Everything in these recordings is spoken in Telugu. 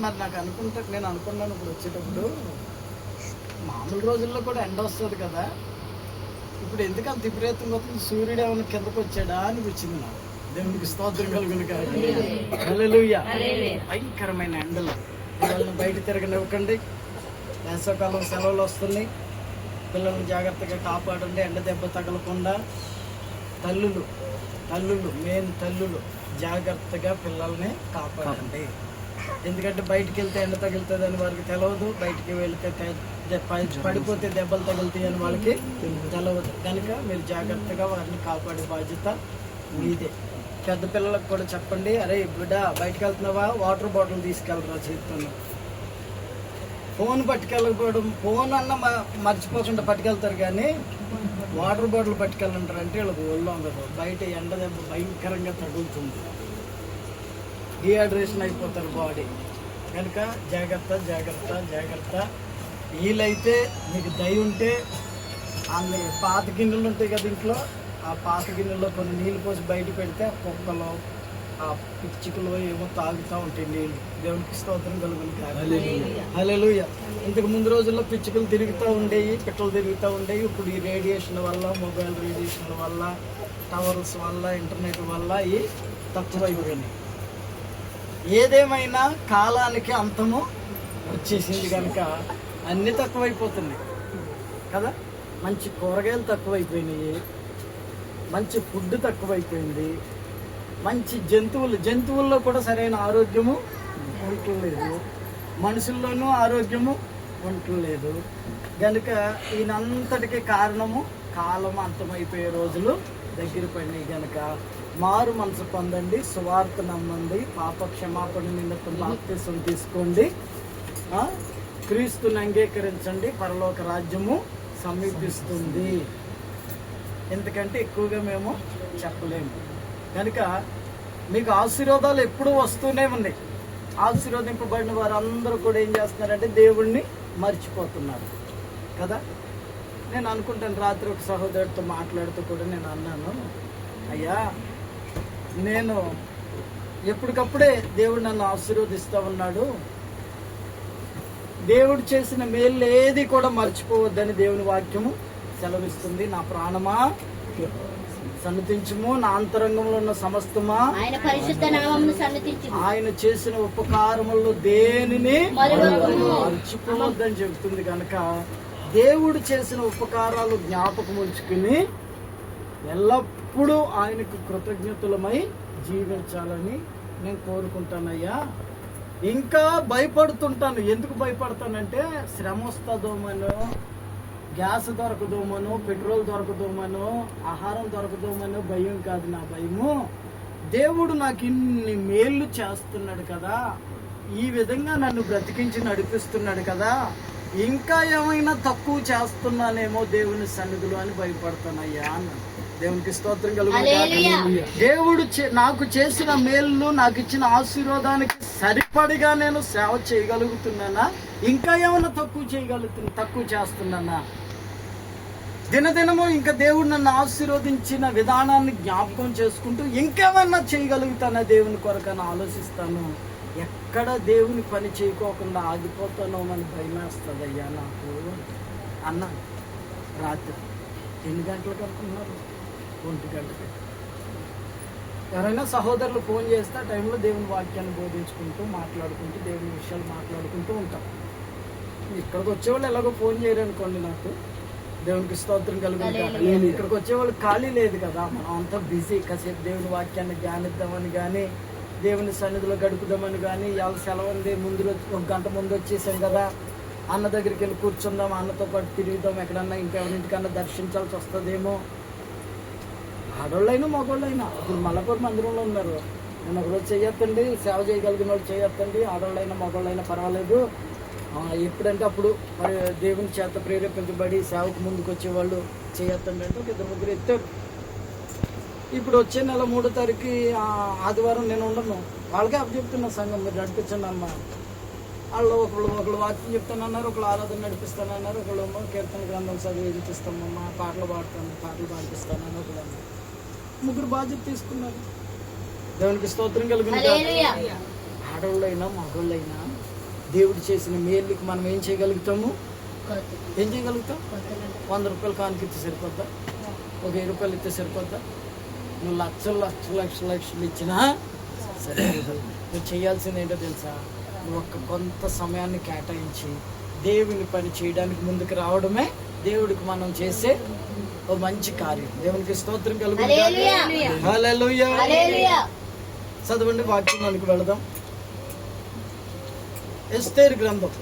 మరి నేను అనుకున్నాను ఇప్పుడు వచ్చేటప్పుడు మామూలు రోజుల్లో కూడా ఎండ వస్తుంది కదా, ఇప్పుడు ఎందుకు అంత విపరీతంగా వస్తుంది, సూర్యుడు ఏమైనా కిందకు వచ్చాడా అనిపించింది నాకు. దేవునికి స్తోత్రం కలుగును కాక. హల్లెలూయా. భయంకరమైన ఎండలు, పిల్లల్ని బయట తిరగనివ్వకండి. వేసవకాలం సెలవులు వస్తున్నాయి, పిల్లల్ని జాగ్రత్తగా కాపాడండి, ఎండ దెబ్బ తగలకుండా. తల్లులు మెయిన్ తల్లులు జాగ్రత్తగా పిల్లల్ని కాపాడండి. ఎందుకంటే బయటికి వెళ్తే ఎండ తగులుతుంది అని వాళ్ళకి తెలియదు, బయటికి వెళ్తే పడిపోతే దెబ్బలు తగులుతాయి అని వాళ్ళకి తెలియదు. కనుక మీరు జాగ్రత్తగా వారిని కాపాడే బాధ్యత మీదే. పెద్ద పిల్లలకు కూడా చెప్పండి, అరే బిడ్డ బయటకు వెళ్తున్నావా, వాటర్ బాటిల్ తీసుకెళ్ళరా చేతితో. ఫోన్ పట్టుకెళ్ళకపోవడం, ఫోన్ అన్న మర్చిపోకుండా పట్టుకెళ్తారు కానీ వాటర్ బాటిల్ పట్టుకెళ్ళంటారంటే వీళ్ళకి ఒళ్ళు ఉండదు. బయట ఎండ దెబ్బ భయంకరంగా తగులుతుంది, డిహైడ్రేషన్ అయిపోతారు బాడీ. కనుక జాగ్రత్త. వీలైతే మీకు దయ ఉంటే అన్ని పాత గిన్నెలు ఉంటాయి కదా ఇంట్లో, ఆ పాత గిన్నెల్లో కొన్ని నీళ్ళు పోసి బయట పెడితే కుక్కలు ఆ పిచ్చుకలు ఏమో తాగుతూ ఉంటాయి నీళ్ళు. దేవునికి స్తోత్రం కలుగును కాక. హల్లెలూయా. ఇంతకు ముందు రోజుల్లో పిచ్చుకలు తిరుగుతూ ఉండేవి, పిట్టలు తిరుగుతూ ఉండేవి. ఇప్పుడు ఈ రేడియేషన్ వల్ల, మొబైల్ రేడియేషన్ వల్ల, టవర్స్ వల్ల, ఇంటర్నెట్ వల్ల ఇవి తక్కువైపోయినాయి. ఏదేమైనా కాలానికి అంతము వచ్చేసింది కనుక అన్నీ తక్కువైపోతున్నాయి కదా. మంచి కూరగాయలు తక్కువైపోయినాయి, మంచి ఫుడ్ తక్కువైపోయింది, మంచి జంతువుల్లో కూడా సరైన ఆరోగ్యము ఉండలేదు, మనుషుల్లోనూ ఆరోగ్యము ఉండలేదు. కనుక ఈయనంతటికి కారణము కాలం అంతమైపోయే రోజులు దగ్గర పడినాయి. కనుక మారు మనసు పొందండి, సువార్త నమ్మండి, పాప క్షమాపణ నిమిత్తం బాప్తిసం తీసుకోండి, క్రీస్తుని అంగీకరించండి, పరలోక రాజ్యము సమీపిస్తుంది. ఎందుకంటే ఎక్కువగా మేము చెప్పలేము. కనుక మీకు ఆశీర్వాదాలు ఎప్పుడూ వస్తూనే ఉన్నాయి. ఆశీర్వదింపబడిన వారు అందరూ కూడా ఏం చేస్తున్నారంటే దేవుణ్ణి మర్చిపోతున్నారు కదా. నేను అనుకుంటాను, రాత్రి ఒక సహోదరుడితో మాట్లాడుతూ కూడా నేను అన్నాను, అయ్యా నేను ఎప్పటికప్పుడే దేవుడు నన్ను ఆశీర్వదిస్తూ ఉన్నాడు, దేవుడు చేసిన మేలు ఏది కూడా మర్చిపోవద్దని దేవుని వాక్యము సెలవిస్తుంది. నా ప్రాణమా సన్నతించుము, నా అంతరంగంలో ఉన్న సమస్తమా ఆయన పరిశుద్ధ నామమును సన్నతించుము, ఆయన చేసిన ఉపకారములు దేనిని మర్చిపోవద్దని చెబుతుంది. కనుక దేవుడు చేసిన ఉపకారాలు జ్ఞాపకం ఉంచుకుని ఎల్లప్పుడూ ఆయనకు కృతజ్ఞతలమై జీవించాలని నేను కోరుకుంటానయ్యా. ఇంకా భయపడుతుంటాను. ఎందుకు భయపడతానంటే శ్రమ వస్తుందోమనో, గ్యాస్ దొరకదోమనో, పెట్రోల్ దొరకదోమనో, ఆహారం దొరకదోమనో భయం కాదు నా భయము. దేవుడు నాకు ఇన్ని మేళ్ళు చేస్తున్నాడు కదా, ఈ విధంగా నన్ను బ్రతికించి నడిపిస్తున్నాడు కదా, ఇంకా ఏమైనా తక్కువ చేస్తున్నానేమో దేవుని సన్నిధిలో అని భయపడతానయ్యా అన్నాడు. దేవునికి స్తోత్రం కలుగును. దేవుడు నాకు చేసిన మేలు, నాకు ఇచ్చిన ఆశీర్వాదానికి సరిపడిగా నేను సేవ చేయగలుగుతున్నానా, ఇంకా ఏమైనా తక్కువ చేస్తున్నానా? దినదినము ఇంకా దేవుడు నన్ను ఆశీర్వదించిన విధానాన్ని జ్ఞాపకం చేసుకుంటూ ఇంకేమన్నా చేయగలుగుతానా దేవుని కొరకని ఆలోచిస్తాను. ఎక్కడ దేవుని పని చేయకోకుండా ఆగిపోతానో అని భయమేస్తుందయ్యా నాకు అన్నాను. రాత్రి ఎన్ని గంటలకు అనుకున్నారు? 1 గంటకి. ఎవరైనా సహోదరులు ఫోన్ చేస్తే ఆ టైంలో దేవుని వాక్యాన్ని బోధించుకుంటూ మాట్లాడుకుంటూ దేవుని విషయాలు మాట్లాడుకుంటూ ఉంటాం. ఇక్కడికి వచ్చేవాళ్ళు ఎలాగో ఫోన్ చేయరనుకోండి, నాకు దేవునికి స్తోత్రం కలుగుతుంది. నేను ఇక్కడికి వచ్చేవాళ్ళు ఖాళీ లేదు కదా, మనం అంతా బిజీ. కాసేపు దేవుని వాక్యాన్ని ధ్యానిద్దామని కానీ, దేవుని సన్నిధిలో గడుపుదామని కానీ, ఇవాళ సెలవు ఉంది, ముందు రోజు 1 గంట ముందు వచ్చేసాం కదా, అన్న దగ్గరికి వెళ్ళి కూర్చుందాం, అన్నతో పాటు తిరుగుదాం, ఎక్కడన్నా ఇంకెవరింటికన్నా దర్శించాల్సి వస్తుందేమో. ఆడవాళ్ళైనా మగవాళ్ళైనా ఇప్పుడు మల్లపూర్ మందిరంలో ఉన్నారు. నేను ఒకరోజు చేయొద్దండి, సేవ చేయగలిగిన వాళ్ళు చేయొద్దండి, ఆడవాళ్ళైనా మగవాళ్ళైనా పర్వాలేదు, ఎప్పుడంటే అప్పుడు మరి దేవుని చేత ప్రేరేపించబడి సేవకు ముందుకు వచ్చేవాళ్ళు చేయొద్దండి అంటే 2-3 ఎత్తారు. ఇప్పుడు వచ్చే నెల 3వ తారీఖు ఆదివారం నేను ఉండను, వాళ్ళకే అప్పచెప్తున్నా సంఘం, మీరు నడిపించండి అమ్మ. వాళ్ళు ఒకళ్ళు వాక్యం చెప్తానన్నారు, ఒకళ్ళు ఆరాధన నడిపిస్తానన్నారు, ఒకళ్ళేమో కీర్తన గ్రంథం చదివి వినిపిస్తామమ్మా, పాటలు పాడిపిస్తానని ఒకళ్ళు 3 బాధ్యత తీసుకున్నారు. దేవునికి స్తోత్రం కలుగును. ఆడవాళ్ళైనా మగవాళ్ళైనా దేవుడు చేసిన మేలుకి మనం ఏం చేయగలుగుతాము? కొత్త ఏం చేయగలుగుతాం? కొత్తగా 100 రూపాయలు కానుకిస్తే సరిపోద్దా? ఒక 1000 రూపాయలు ఇస్తే సరిపోద్దా? నువ్వు లక్షలు లక్షలు లక్షలు లక్షలు ఇచ్చినా సరే. నువ్వు చేయాల్సింది ఏంటో తెలుసా? నువ్వు కొంత సమయాన్ని కేటాయించి దేవుని పని చేయడానికి ముందుకు రావడమే దేవుడికి మనం చేసే ఓ మంచి కార్యం. దేవునికి స్తోత్రం కలుగుతుంది. హల్లెలూయా. హల్లెలూయా. హల్లెలూయా. చదవండి, వాక్యంలోనికి వెళదాం. ఎస్తేరు గ్రంథం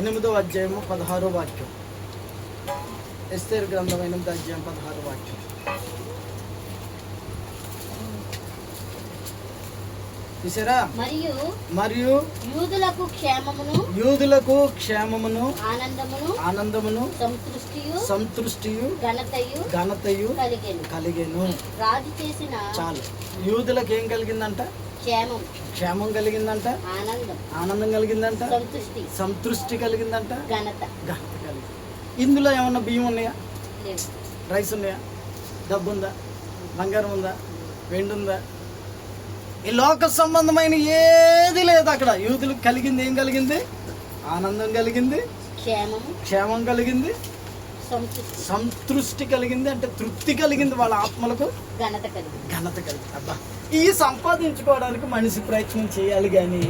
8వ అధ్యాయము 16వ వాక్యం. ఎస్తేరు గ్రంథం 8వ అధ్యాయం 16వ వాక్యం. చూసారా? మరియు యూదులకు క్షేమమును ఆనందమును సంతృష్టియు ఘనతయు కలిగెను. రాజు చేసిన చాలు. యూదులకు ఏం కలిగిందంట? క్షేమం కలిగిందంట, ఆనందం కలిగిందంట, సంతృష్టి కలిగిందంట, ఘనత కలిగింది. ఇందులో ఏమన్నా బియ్యం ఉన్నాయా? రైస్ ఉన్నాయా? డబ్బు ఉందా? బంగారం ఉందా? వెండి ఉందా? ఈ లోక సంబంధమైన ఏది లేదు అక్కడ. యూదులకు కలిగింది ఏం కలిగింది? ఆనందం కలిగింది, క్షేమం కలిగింది, సంతృష్టి కలిగింది, అంటే తృప్తి కలిగింది. వాళ్ళ ఆత్మలకు ఘనత కలిగింది. అబ్బా, ఈ సంపాదించుకోవడానికి మనిషి ప్రయత్నం చేయాలి, కానీ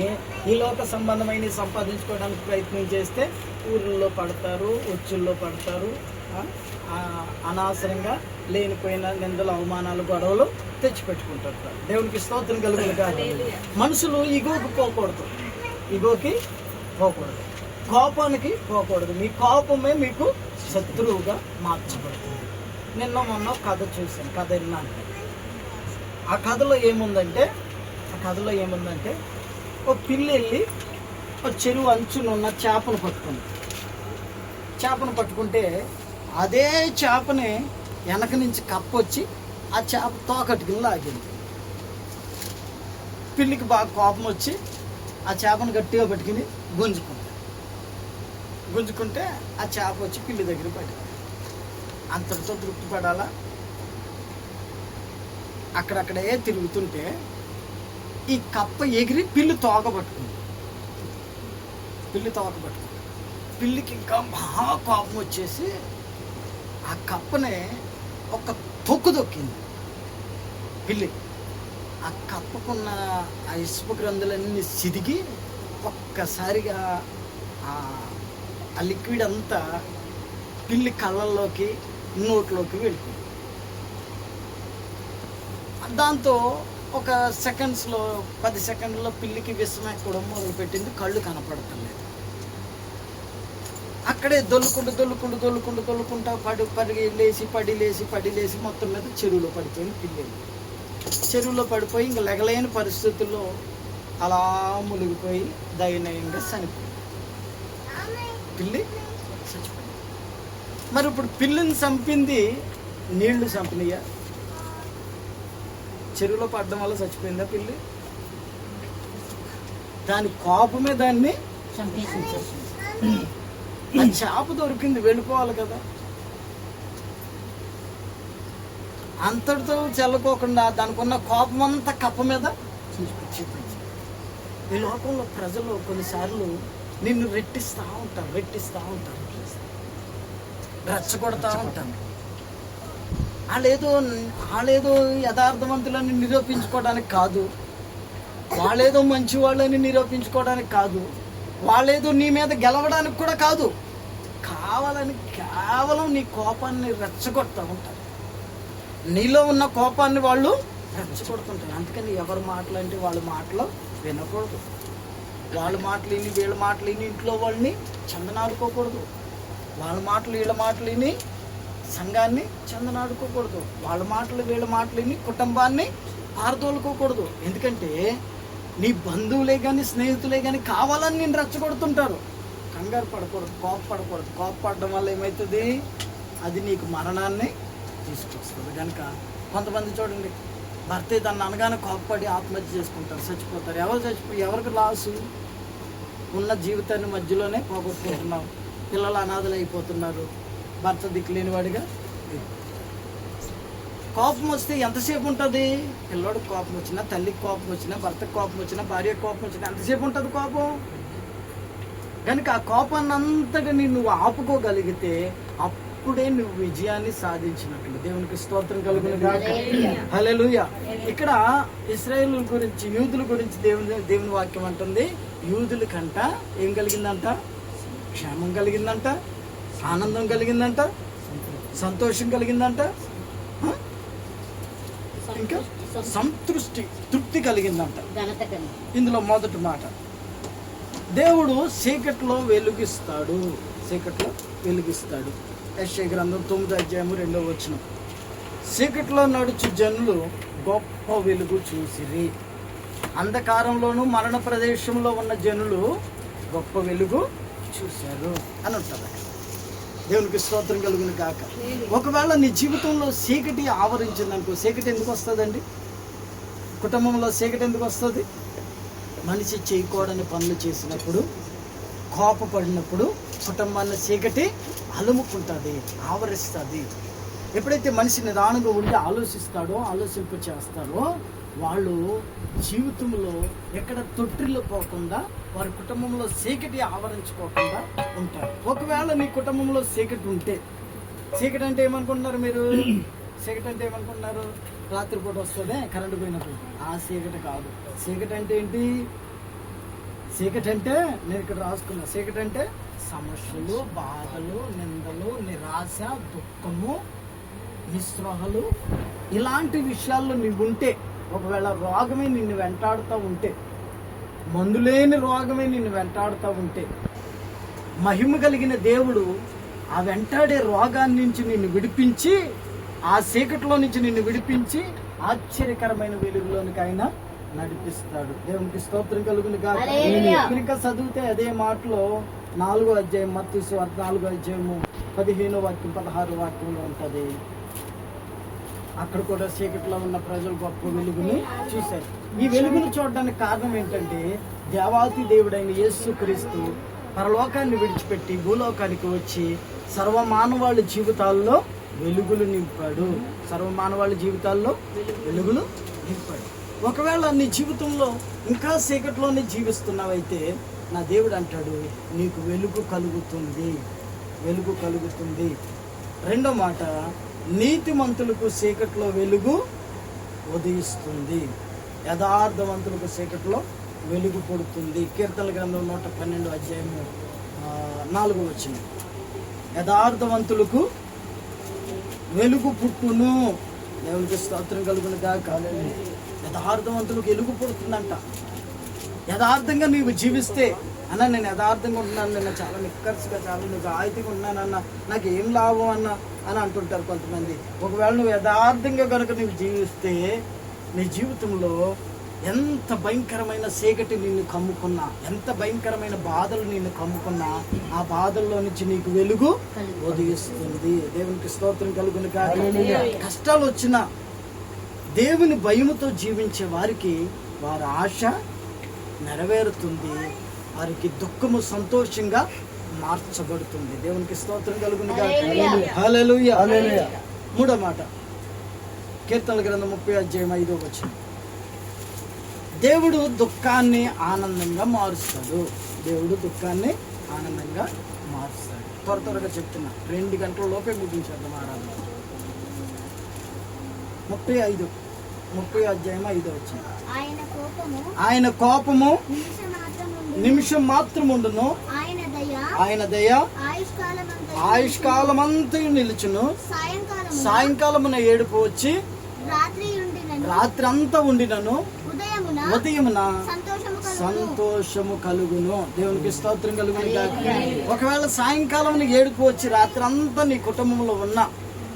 ఈ లోక సంబంధమైన సంపాదించుకోవడానికి ప్రయత్నం చేస్తే ఊర్లలో పడతారు, ఉచ్చుల్లో పడతారు, అనవసరంగా లేనిపోయిన నిందలు, అవమానాలు, గొడవలు తెచ్చిపెట్టుకుంటారు. దేవునికి స్తోత్రం కలుగును కాదు. మనుషులు ఇగోకి పోకూడదు, కోపానికి పోకూడదు. మీ కోపమే మీకు శత్రువుగా మార్చబడుతుంది. నిన్న మొన్న కథ చూశాను, కథ విన్నాను. ఆ కథలో ఏముందంటే ఒక పిల్లి వెళ్ళి ఒక చెరువు అంచునున్న చేపను పట్టుకుంటే అదే చేపని వెనక నుంచి కప్పొచ్చి ఆ చేప తోకట్టుకుని లాగింది. పిల్లికి బాగా కోపం వచ్చి ఆ చేపను గట్టిగా పట్టుకుని గుంజుకుంటే ఆ చేప వచ్చి పిల్లి దగ్గర పట్టింది. అంతటితో తృప్తి పడాలా? అక్కడక్కడే తిరుగుతుంటే ఈ కప్ప ఎగిరి పిల్లి తోక పట్టుకుంది. పిల్లికి ఇంకా మహా కోపం వచ్చేసి ఆ కప్పనే ఒక తొక్కింది పిల్లి. ఆ కప్పకున్న ఆ ఇసుక గ్రంథులన్నీ సిదిగి ఒక్కసారిగా ఆ లిక్విడ్ అంతా పిల్లి కళ్ళల్లోకి, నోట్లోకి వెళ్ళిపోయింది. దాంతో ఒక 10 సెకండ్లో పిల్లికి విషం ఎక్కడం మొదలుపెట్టింది. కళ్ళు కనపడతలేదు. అక్కడే దొల్లుకుంటా పడి లేసి మొత్తం మీద చెరువులో పడిపోయింది పిల్లి. చెరువులో పడిపోయి ఇంకా లెగలేని పరిస్థితుల్లో అలా మునిగిపోయి దయనీయంగా చనిపోయింది. పిల్లి చచ్చిపోయింది. మరి ఇప్పుడు పిల్లిని చంపింది నీళ్లు చంపినయ్యా? చెరువులో పడడం వల్ల చచ్చిపోయిందా పిల్లి? దాని కోపమే దాన్ని చంపేసి ఆ చేప దొరికింది, వెళ్ళిపోవాలి కదా. అంతటితో చెల్లుకోకుండా దానికి ఉన్న కోపం అంతా కప్ప మీద చూపించింది. ఈ లోకంలో ప్రజలు కొన్నిసార్లు నిన్ను రెట్టిస్తూ ఉంటారు, రెచ్చగొడతా ఉంటారు. వాళ్ళేదో యథార్థవంతులని నిరూపించుకోవడానికి కాదు, వాళ్ళేదో మంచి వాళ్ళని నిరూపించుకోవడానికి కాదు, వాళ్ళేదో నీ మీద గెలవడానికి కూడా కాదు, కావాలని కేవలం నీ కోపాన్ని రెచ్చగొడతా ఉంటారు. నీలో ఉన్న కోపాన్ని వాళ్ళు రెచ్చగొడుతుంటారు. అందుకని ఎవరి మాటలు అంటే వాళ్ళ మాటలు వినకూడదు. వాళ్ళ మాటలు విని వీళ్ళ మాటలు విని ఇంట్లో వాళ్ళని చందనాడుకోకూడదు. వాళ్ళ మాటలు వీళ్ళ మాటలు విని సంఘాన్ని చందనాడుకోకూడదు. వాళ్ళ మాటలు వీళ్ళ మాటలు విని కుటుంబాన్ని పారదోలుకోకూడదు. ఎందుకంటే నీ బంధువులే కానీ స్నేహితులే కానీ కావాలని నేను రెచ్చగొడుతుంటారు. కంగారు పడకూడదు, కోపపడడం వల్ల ఏమవుతుంది? అది నీకు మరణాన్ని తీసుకొస్తుంది. కనుక కొంతమంది చూడండి, భర్త దాన్ని అనగానే కోపపడి ఆత్మహత్య చేసుకుంటారు, చచ్చిపోతారు. ఎవరికి లాసు? ఉన్న జీవితాన్ని మధ్యలోనే పోగొట్టుకుంటున్నాం. పిల్లలు అనాథలు అయిపోతున్నారు, భర్త దిక్కులేనివాడిగా. కోపం వస్తే ఎంతసేపు ఉంటుంది? పిల్లోడికి కోపం వచ్చినా, తల్లికి కోపం వచ్చినా, భర్తకు కోపం వచ్చినా, భార్యకు కోపం వచ్చినా ఎంతసేపు ఉంటుంది కోపం? కనుక ఆ కోపాన్ని అంతటిని నువ్వు ఆపుకోగలిగితే అప్పుడే నువ్వు విజయాన్ని సాధించినట్లు. దేవునికి స్తోత్రం కలుగును గాక. హల్లెలూయా. ఇక్కడ ఇశ్రాయేలు గురించి, యూదుల గురించి దేవుని వాక్యం అంటుంది, యూదుల కంట ఏం కలిగిందంట? క్షేమం కలిగిందంట, ఆనందం కలిగిందంట, సంతోషం కలిగిందంట, ఇంకా తృప్తి కలిగిందంట. ఇందులో మొదటి మాట, దేవుడు చీకట్లో వెలుగిస్తాడు. చీకట్లో వెలుగిస్తాడు. యెషయా గ్రంథం 9వ అధ్యాయము 2వ వచనం. చీకట్లో నడుచు జనులు గొప్ప వెలుగు చూసిరి, అంధకారంలోను మరణ ప్రదేశంలో ఉన్న జనులు గొప్ప వెలుగు చూశారు అని ఉంటుంది. దేవునికి స్తోత్రం కలుగును కాక. ఒకవేళ నీ జీవితంలో చీకటి ఆవరించిందనుకో, చీకటి ఎందుకు వస్తుందండి? కుటుంబంలో చీకటి ఎందుకు వస్తుంది? మనిషి చేయకూడని పనులు చేసినప్పుడు, కోపపడినప్పుడు కుటుంబాన్ని చీకటి అలుముకుంటుంది, ఆవరిస్తుంది. ఎప్పుడైతే మనిషి నిదానంగా ఉండి ఆలోచిస్తాడో, ఆలోచింపు చేస్తాడో, వాళ్ళు జీవితంలో ఎక్కడ తొట్టిల్లో పోకుండా, వారి కుటుంబంలో చీకటి ఆవరించుకోకుండా ఉంటారు. ఒకవేళ నీ కుటుంబంలో చీకటి ఉంటే, చీకటి అంటే ఏమనుకుంటున్నారు మీరు? చీకటి అంటే ఏమనుకుంటున్నారు? రాత్రిపూట వస్తుందే కరెంటు పోయినప్పుడు. ఆ చీకటి కాదు. చీకటి అంటే ఏంటి? చీకటి అంటే నేను ఇక్కడ రాసుకున్నా, చీకటి అంటే సమస్యలు, బాధలు, నిందలు, నిరాశ, దుఃఖము, నిస్పృహలు, ఇలాంటి విషయాల్లో నువ్వు ఉంటే, ఒకవేళ రోగమే నిన్ను వెంటాడుతూ ఉంటే, మందులేని రోగమే నిన్ను వెంటాడుతూ ఉంటే, మహిమ కలిగిన దేవుడు ఆ వెంటాడే రోగాన్ని నుంచి నిన్ను విడిపించి, ఆ చీకటిలో నుంచి నిన్ను విడిపించి ఆశ్చర్యకరమైన వెలుగులోనికి ఆయన నడిపిస్తాడు. దేవునికి స్తోత్రం కలుగును గాక. ఇంకా చదివితే అదే మాటలో 4వ అధ్యాయం, మత్తయి సువార్త 4వ అధ్యాయము 15వ వాక్యం 16వ వాక్యంలో ఉంటది. అక్కడ కూడా చీకట్లో ఉన్న ప్రజలు గొప్ప వెలుగుని చూశారు. ఈ వెలుగును చూడడానికి కారణం ఏంటంటే, దేవాతి దేవుడైన యేసుక్రీస్తు పరలోకాన్ని విడిచిపెట్టి భూలోకానికి వచ్చి సర్వమానవాళ్ళ జీవితాల్లో వెలుగులు నింపాడు. సర్వమానవాళ్ళ జీవితాల్లో వెలుగులు నింపాడు. ఒకవేళ నీ జీవితంలో ఇంకా చీకట్లోనే జీవిస్తున్నావైతే, నా దేవుడు అంటాడు, నీకు వెలుగు కలుగుతుంది, వెలుగు కలుగుతుంది. రెండో మాట, నీతిమంతులకు చీకట్లో వెలుగు ఉదయిస్తుంది, యథార్థవంతులకు చీకట్లో వెలుగు పడుతుంది. కీర్తనల గ్రంథం 112 అధ్యాయము 4వ వచనం. యథార్థవంతులకు వెలుగు పుట్టును. దేవునికి స్తోత్రం కలుగును గాక. యథార్థవంతులకు వెలుగు పుడుతుందంట. యథార్థంగా నీవు జీవిస్తే, అన్న నేను యథార్థంగా ఉంటున్నాను, నేను చాలా నిక్కర్సుగా, చాలా నిజాయితీగా ఉన్నానన్న, నాకు ఏం లాభం అన్న అని అంటుంటారు కొంతమంది. ఒకవేళ నువ్వు యథార్థంగా కనుక నువ్వు జీవిస్తే, నీ జీవితంలో ఎంత భయంకరమైన చీకటి నిన్ను కమ్ముకున్నా, ఎంత భయంకరమైన బాధలు నిన్ను కమ్ముకున్నా, ఆ బాధల్లో నుంచి నీకు వెలుగు ఉదయిస్తుంది. దేవునికి స్తోత్రం కలుగును గాక. కష్టాలు వచ్చినా దేవుని భయముతో జీవించే వారికి వారి ఆశ నెరవేరుతుంది, వారికి దుఃఖము సంతోషంగా మార్చబడుతుంది. దేవునికి స్తోత్రం కలుగును గాక. హల్లెలూయా. మూడో మాట, కీర్తనల గ్రంథం 30వ అధ్యాయం 5వ వచనం. దేవుడు దుఃఖాన్ని ఆనందంగా మారుస్తాడు. దేవుడు దుఃఖాన్ని ఆనందంగా మారుస్తాడు. త్వరగా చెప్తున్నా, 2 గంటల లోపే ముగించేద్దాం ఆరాధన. 30వ అధ్యాయం 5వ వచనం. ఆయన కోపము నిమిషం మాత్రం ఉండును, ఆయన దయ ఆయుష్కాలమంతయు నిలుచును. సాయంకాలమున ఏడుపు వచ్చి రాత్రి అంతా ఉండినను ఉదయమున సంతోషము కలుగును. దేవునికి స్తోత్రం కలుగును గాక. ఒకవేళ సాయంకాలం ఏడుపు వచ్చి రాత్రి అంతా నీ కుటుంబంలో ఉన్నా,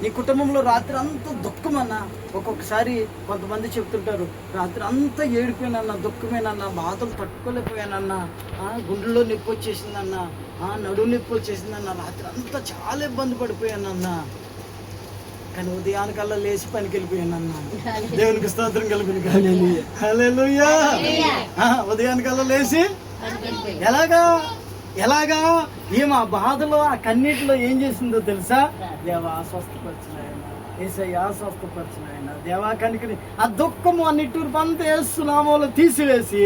నీ కుటుంబంలో రాత్రి అంతా దుఃఖమన్నా, ఒక్కొక్కసారి కొంతమంది చెప్తుంటారు, రాత్రి అంతా ఏడిపోయానన్నా, దుఃఖమేనన్నా, బాధలు తట్టుకోలేకపోయానన్నా, గుండెలో నొప్పి వచ్చేసిందన్నా, నడుము నొప్పి వచ్చేసిందన్నా, రాత్రి అంతా చాలా ఇబ్బంది పడిపోయానన్నా, కానీ ఉదయానికల్లా లేచి పనికి వెళ్ళిపోయానన్నా. దేవునికి స్తోత్రం కలుగును. హల్లెలూయా. ఉదయానికల్లా లేచి ఎలాగా ఏం ఆ బాధలో, ఆ కన్నీటిలో ఏం చేసిందో తెలుసా? దేవా స్వస్థపరిచిన యేసయ్యా స్వస్థపరచు నాయన. దేవా కనికరి ఆ దుఃఖము ఆ నిట్టూర్పు అంతా యేసు నామములో తీసివేసి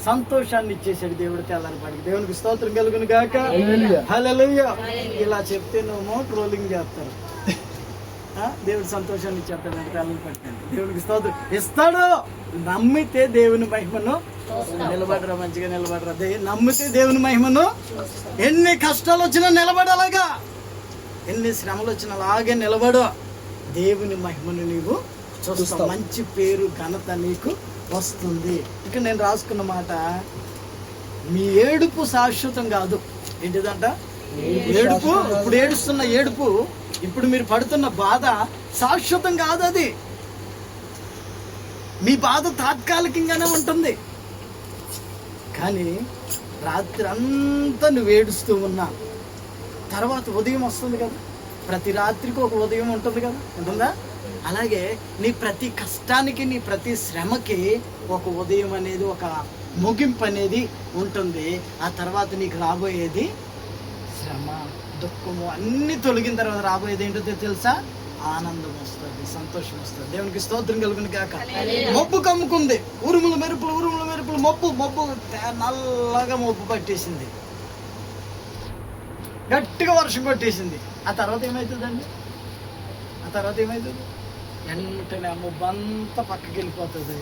సంతోషాన్ని ఇచ్చేసాడు దేవుడు తెల్లారిపాటికి. దేవునికి స్తోత్రం కలుగును గాక. హల్లెలూయా. ఇలా చెప్తే నువ్వు ట్రోలింగ్ చేస్తారు. దేవుడు సంతోషాన్ని ఇచ్చేస్తాడు అంటే తెల్లారిపాటికి. దేవునికి స్తోత్రం ఇస్తాడు. నమ్మితే దేవుని మహిమను నిలబడరా, మంచిగా నిలబడరా. నమ్మితే దేవుని మహిమను, ఎన్ని కష్టాలు వచ్చినా నిలబడాలగా, ఎన్ని శ్రమలు వచ్చినా అలాగే నిలబడు. దేవుని మహిమను నీవు చూస్తావు. మంచి పేరు ఘనత నీకు వస్తుంది. ఇక నేను రాసుకున్న మాట, మీ ఏడుపు శాశ్వతం కాదు. ఏంటిదంట? ఏడుపు, ఇప్పుడు ఏడుస్తున్న ఏడుపు, ఇప్పుడు మీరు పడుతున్న బాధ శాశ్వతం కాదు. అది మీ బాధ తాత్కాలికంగానే ఉంటుంది. కానీ రాత్రి అంతా నువ్వు ఏడుస్తూ ఉన్నా తర్వాత ఉదయం వస్తుంది కదా. ప్రతి రాత్రికి ఒక ఉదయం ఉంటుంది కదా, ఉంటుందా? అలాగే నీ ప్రతి కష్టానికి, నీ ప్రతి శ్రమకి ఒక ఉదయం అనేది, ఒక ముగింపు అనేది ఉంటుంది. ఆ తర్వాత నీకు రాబోయేది శ్రమ, దుఃఖము అన్ని తొలగిన తర్వాత రాబోయేది ఏంటో తెలుసా? ఆనందం వస్తుంది, సంతోషం వస్తుంది. దేవునికి స్తోత్రం కలుగును గాక. మబ్బు కమ్ముకుంది, ఉరుములు మెరుపులు, ఉరుములు మెరుపులు, మబ్బు నల్లగా మబ్బు పట్టేసింది, గట్టిగా వర్షం కొట్టేసింది. ఆ తర్వాత ఏమవుతుందండి? ఆ తర్వాత ఏమవుతుంది? వెంటనే ఆ మబ్బు అంతా పక్కకి వెళ్ళిపోతుంది,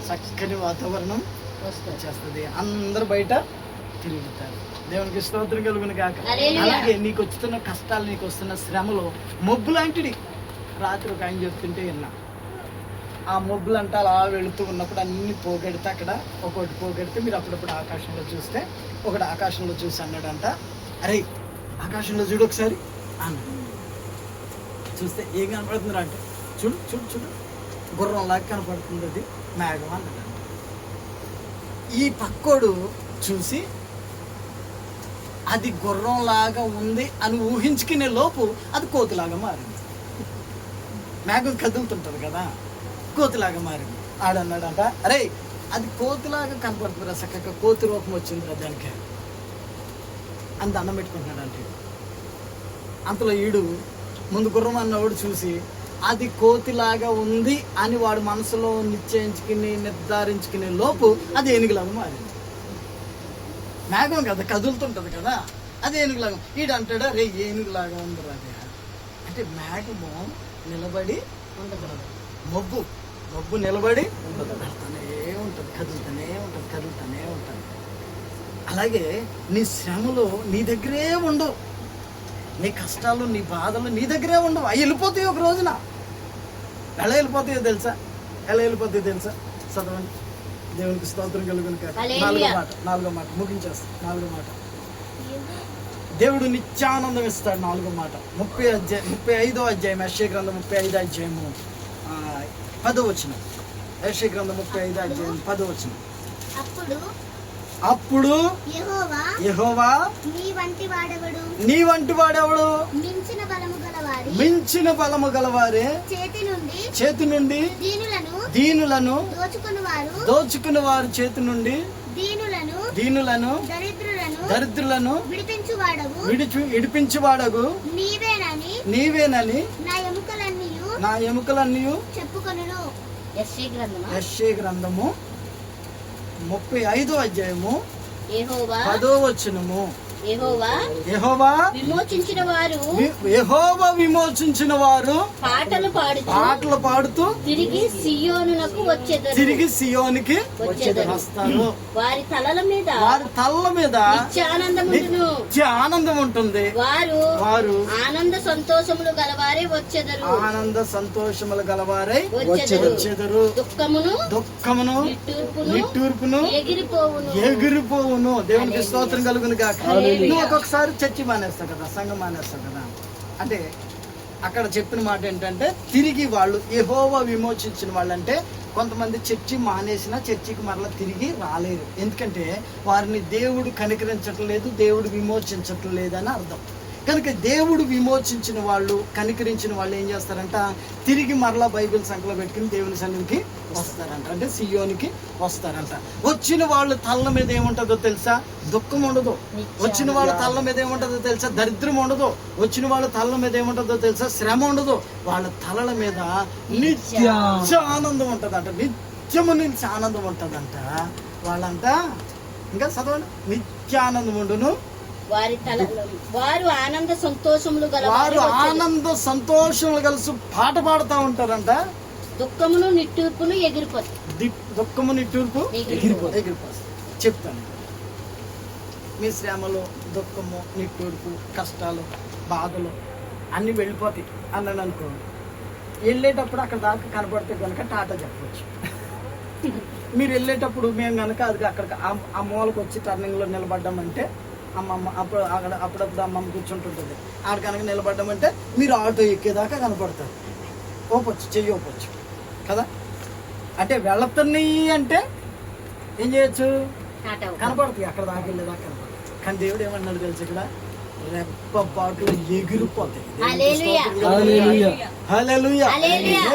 చక్కని వాతావరణం వచ్చేస్తుంది, అందరు బయట తిరుగుతారు. దేవునికి స్తోత్రం కలుగును గాక. అలాగే నీకు వస్తున్న కష్టాలు, నీకు వస్తున్న శ్రమలో మబ్బు లాంటిది. రాత్రి ఒక ఆయన చెప్తుంటే విన్నా, ఆ మబ్బులు అంటే అలా వెళుతూ ఉన్నప్పుడు అన్ని పోగెడితే, అక్కడ ఒకటి పోగెడితే మీరు అప్పుడప్పుడు ఆకాశంలో చూస్తే, ఒకటి ఆకాశంలో చూసి అన్నాడంట, అరే ఆకాశంలో చూడు ఒకసారి అన్న. చూస్తే ఏం కనపడుతుందిరా అంటే, చూడు చూడు చూడు గుర్రంలాగా కనపడుతుంది, అది మేఘం అన్నాడు. ఈ పక్కోడు చూసి అది గుర్రంలాగా ఉంది అని ఊహించుకునే లోపు అది కోతిలాగా మారింది. మేఘం కదులుతుంటది కదా, కోతిలాగా మారింది. ఆడన్నాడంట, అరే అది కోతిలాగా కనపడుతుందిరా, చక్కగా కోతి రూపం వచ్చిందిరా దానికి అని దండం పెట్టుకుంటున్నాడంటే. అంతలో ఈడు ముందు గుర్రం అన్నవాడు చూసి అది కోతిలాగా ఉంది అని వాడు మనసులో నిశ్చయించుకుని నిర్ధారించుకునే లోపు అది ఏనుగులాగా మారింది. మేఘం కదా, కదులుతుంటది కదా, అది ఏనుగులాగా. ఈడు అంటాడా, రే ఏనుగులాగా ఉంది అది అంటే మేఘము నిలబడి ఉండకూడదు, మబ్బు నిలబడి కదులుతూనే ఉంటుంది, కదులుతూనే ఉంటుంది. అలాగే నీ శ్రమలు నీ దగ్గరే ఉండవు, నీ కష్టాలు, నీ బాధలు నీ దగ్గరే ఉండవు. అవి వెళ్ళిపోతాయి ఒక రోజున. ఎలా వెళ్ళిపోతాయో తెలుసా? చదవండి. దేవునికి స్తోత్రం కలుగును కాక. నాలుగో మాట ముగించేస్తా. 4వ మాట, దేవుడు నిత్యానందం ఇస్తాడు. 4వ మాట 35వ అధ్యాయం, యెషయా గ్రంథం 35వ అధ్యాయము 10వ వచనం. యెషయా గ్రంథం 35వ అధ్యాయం 10వ వచనం. అప్పుడు యెహోవా నీ వంటి వాడెవడు? మించిన బలము గలవారే చేతి నుండి దీనులను దోచుకుని వారి చేతి నుండి దీనులను దరిద్రులను విడిపించువాడగు నీవేనని నా ఎముకలన్నీ చెప్పుకొనును. యెషయా గ్రంథము 35వ అధ్యాయము 10వ వచనము. యెహోవా విమోచించిన వారు పాటలు పాడుతూ తిరిగి సియోనుకి వస్తారు. వారి తలల మీద నిత్య ఆనందం ఉంటుంది. వారు ఆనంద సంతోషములు గలవారై వచ్చెదరు. దుఃఖమును నిట్టూర్పును ఎగిరిపోవును. దేవునికి స్తోత్రం కలుగును గాక. నువ్వు ఒక్కొక్కసారి చర్చి మానేస్తావు కదా, సంఘం మానేస్తావు కదా. అంటే అక్కడ చెప్పిన మాట ఏంటంటే, తిరిగి వాళ్ళు యెహోవా విమోచించిన వాళ్ళంటే కొంతమంది చర్చి మానేసినా చర్చికి మరలా తిరిగి రాలేరు. ఎందుకంటే వారిని దేవుడు కనికరించట్లేదు, దేవుడు విమోచించట్లేదు అని అర్థం. కనుక దేవుడు విమోచించిన వాళ్ళు, కనికరించిన వాళ్ళు ఏం చేస్తారంట, తిరిగి మరలా బైబిల్ సంఖ్యలో పెట్టుకుని దేవుని సన్నిధికి వస్తారంట, అంటే సియోనికి వస్తారంట. వచ్చిన వాళ్ళ తల్ల మీద ఏముంటుందో తెలుసా? దుఃఖం ఉండదు. వచ్చిన వాళ్ళ తల్ల మీద ఏముంటుందో తెలుసా? దరిద్రం ఉండదు. వచ్చిన వాళ్ళ తల్ల మీద ఏముంటుందో తెలుసా? శ్రమ ఉండదు. వాళ్ళ తలల మీద నిత్య ఆనందం ఉంటుందంట. నిత్యము నిలిచి ఆనందం ఉంటుందంట. వాళ్ళంతా ఇంకా చదవండి, నిత్యానందం ఉండును. వారు ఆనంద సంతోషములు కలిసి పాట పాడుతూ ఉంటారంట. దుఃఖమును నిట్టూర్పును ఎగిరిపోతాయి. దుఃఖము నిట్టూర్పు ఎగిరిపోతాయి. చెప్తాను, మీ శ్రమలు, దుఃఖము, నిట్టూర్పు, కష్టాలు, బాధలు అన్నీ వెళ్ళిపోతాయి అన్నాను అనుకోండి. వెళ్ళేటప్పుడు అక్కడ దాకా కనపడితే కనుక టాటా చెప్పవచ్చు. మీరు వెళ్ళేటప్పుడు మేము కనుక అది అక్కడ ఆ మూలకు వచ్చి టర్నింగ్లో నిలబడ్డామంటే అమ్మమ్మ అప్పుడప్పుడు అమ్మమ్మ కూర్చుంటుంటుంది. ఆడ కనుక నిలబడ్డామంటే మీరు ఆటో ఎక్కేదాకా కనపడతారు. ఓపొచ్చు, చెయ్యి ఓపొచ్చు కదా. అంటే వెళుతున్నాయి అంటే ఏం చేయొచ్చు, కనపడుతుంది. అక్కడ దాకా వెళ్ళేదాకా కనపడుతుంది. కానీ దేవుడు ఏమన్నాడు తెలుసు, ఇక్కడ రెప్పపాటు ఎగిరిపోతాయి.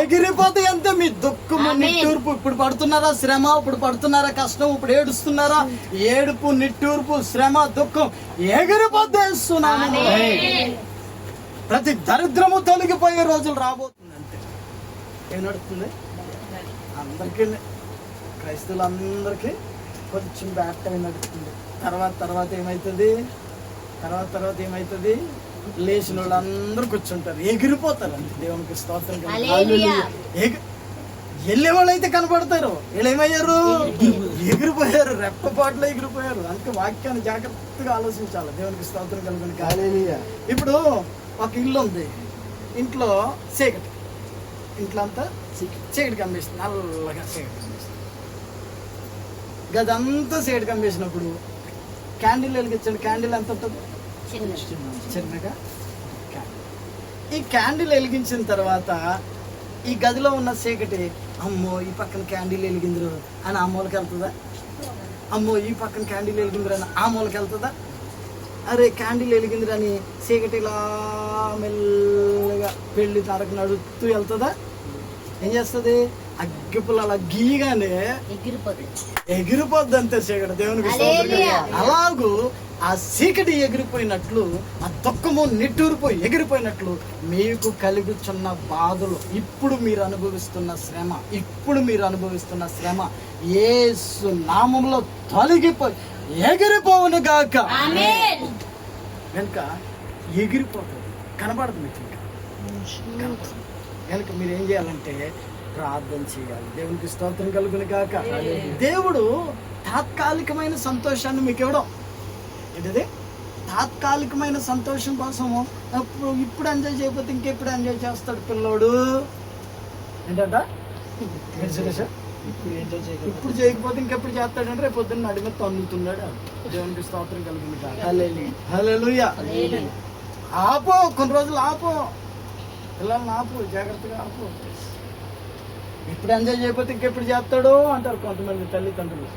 ఎగిరిపోతాయి అంతే. మీ దుఃఖము, నిట్టూర్పు, ఇప్పుడు పడుతున్నారా శ్రమ, ఇప్పుడు పడుతున్నారా కష్టం, ఇప్పుడు ఏడుస్తున్నారా, ఏడుపు, నిట్టూర్పు, శ్రమ, దుఃఖం ఎగిరిపోతేస్తున్నాను. ప్రతి దరిద్రము తొలగిపోయే రోజులు రాబోతుంది. అంతే. ఏం నడుస్తుంది అందరికీ, క్రైస్తవులందరికీ కొంచెం బ్యాడ్ టైం నడుస్తుంది. తర్వాత ఏమవుతుంది, తర్వాత ఏమవుతుంది, లేచిన వాళ్ళందరూ కూర్చుంటారు, ఎగిరిపోతారు. అంతే. దేవునికి స్తోత్రం. వెళ్ళే వాళ్ళు అయితే కనపడతారు, వీళ్ళు ఏమయ్యారు, ఎగిరిపోయారు, రెప్పపాట్లో ఎగిరిపోయారు. అందుకే వాక్యాన్ని జాగ్రత్తగా ఆలోచించాలి. దేవునికి స్తోత్రం కలుగును. ఇప్పుడు ఒక ఇల్లు ఉంది, ఇంట్లో చీకటి, ఇంట్లో అంతా చీకటి కనిపిస్తుంది, నల్లగా చీకటి కనిపిస్తుంది. గదంతా చీకటి కనిపించినప్పుడు క్యాండిల్ వెలిగించండి. క్యాండిల్ ఎంత ఉంటుంది, చిన్నగా. ఈ క్యాండిల్ వెలిగించిన తర్వాత ఈ గదిలో ఉన్న చీకటి, అమ్మో ఈ పక్కన క్యాండిల్ వెలిగిందిరు అని ఆ మూలకి వెళ్తుందా? అమ్మో ఈ పక్కన క్యాండిల్ వెలిగిందిరు అని ఆ మూలకి వెళ్తుందా? అరే క్యాండిల్ వెలిగిందిరని చీకటి ఇలా మెల్లగా పెళ్లి తరకు నడుస్తూ వెళ్తుందా? ఏం చేస్తుంది, అగ్గిపుల్ల అలా గీయగానే ఎగిరిపోద్ది అంతే చీకటి. దేవునికి అలాగూ ఆ చీకటి ఎగిరిపోయినట్లు, ఆ దుఃఖము నిట్టూరిపోయి ఎగిరిపోయినట్లు మీకు కలుగుచున్న బాధలు, ఇప్పుడు మీరు అనుభవిస్తున్న శ్రమ యేసు నామములో తొలగిపోయి ఎగిరిపోవును గాక. కనుక ఎగిరిపోతుంది, కనబడుతుంది. కనుక మీరు ఏం చేయాలంటే ప్రార్థన చేయాలి. దేవునికి స్తోత్రం కలుగును గాక. దేవుడు తాత్కాలికమైన సంతోషాన్ని మీకు ఇవ్వడం ఏంటిది, తాత్కాలికమైన సంతోషం కోసము ఇప్పుడు ఎంజాయ్ చేయకపోతే ఇంకెప్పుడు ఎంజాయ్ చేస్తాడు పిల్లోడు. ఏంటంట, ఇప్పుడు చేయకపోతే ఇంకెప్పుడు చేస్తాడంటే రేపు పొద్దున్న నడిమి తన్నుతున్నాడు. దేవునికి స్తోత్రం కలుగును గాక. హల్లెలూయా. ఆపో, కొన్ని రోజులు ఆపో, పిల్లల్ని ఆపు, జాగ్రత్తగా ఆపు. ఇప్పుడు ఎంజాయ్ చేయకపోతే ఇంకెప్పుడు చేస్తాడో అంటారు కొంతమంది తల్లిదండ్రులు.